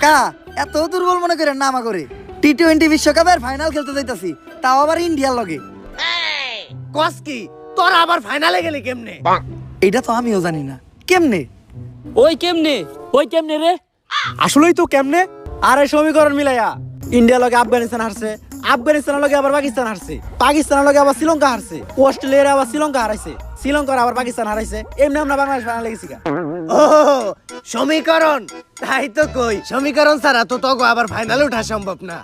কাকা এত দুর্বল মনে করেন না আমা করে টি-20 বিশ্বকাপের ফাইনাল খেলতে যাইতাছি, তাও আবার ইন্ডিয়ার লগে। কস কি তোর আবার ফাইনালে গেলি কেমনে? এটা তো আমিও জানি না কেমনে। ওই কেমনে রে? আসলেই তো কেমনে? আরে সমীকরণ মিলাইয়া ইন্ডিয়া লগে আফগানিস্তান হারছে, আফগানিস্তানের লগে আবার পাকিস্তান হারছে, পাকিস্তানের লগে আবার শ্রীলঙ্কা হারছে, অস্ট্রেলিয়ার আবার শ্রীলঙ্কা হারাইছে, শ্রীলঙ্কার আবার পাকিস্তান হারাইছে, এমনি আমরা বাংলাদেশ ফাইনালে গেছি। ও সমীকরণ, তাই তো কই সমীকরণ ছাড়া তো তগো আবার ফাইনালে ওঠা সম্ভব না।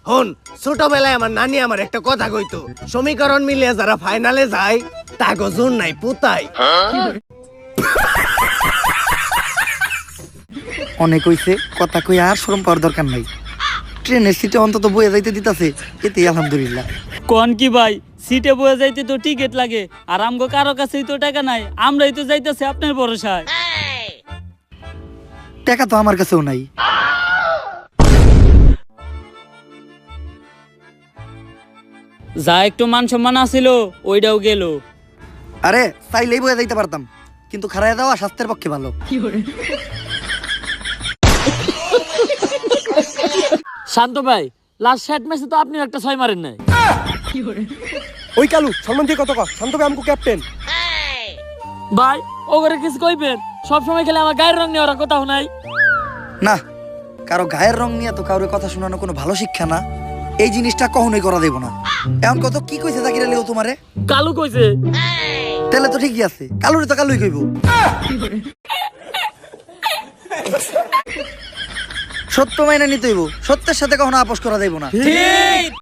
হন, ছোটবেলায় আমার নানি আমার একটা কথা কইতো, সমীকরণ মিলিয়ে যারা ফাইনালে যায় তাগো জোর নাই পুতাই। অনেক হইছে, কথা কই আর শরম পাওয়ার দরকার নাই। ট্রেনের সিটে অন্তত বয়ে যাইতে দিতাছে, এতেই আলহামদুলিল্লাহ। কোন কি ভাই, সিটে বয়ে যাইতে তো টিকিট লাগে, আর আমগো কারো কাছেই তো টাকা নাই, আমরাই তো যাইতেছি আপনার ভরসায়। টাকা তো আমার কাছেও নাই। যা একটু মান সম্মান আছিল ওইটাও গেল। আরে চাইলেই বয়ে যাইতে পারতাম, কিন্তু খারায় দেওয়া স্বাস্থ্যের পক্ষে ভালো। শান্ত ভাই, লাস্ট 60 ম্যাচে তো আপনি একটা 6 মারেন নাই। ওই কালু সম্মান দিয়ে কত কর, শান্ত ভাই আমকো ক্যাপ্টেন। ভাই ওগরে কিছু কইবেন, সব সময় খেলে আমার গায়ের রং নিয়ে ওরা কোথাও নাই। না, কারো গায়ের রং নিয়ে তো কারোর কথা শোনানো কোনো ভালো শিক্ষা না। এই জিনিসটা কখনোই করা দেব না। এমন কত কি কইছে জাকির আলী ও তোমারে? কালু কইছে। তাহলে তো ঠিকই আছে, কালুরে তো কালুই কইব। সত্য মাইনা নিতে হইব, সত্যের সাথে কখনো আপোষ করা যাইব না। ঠিক।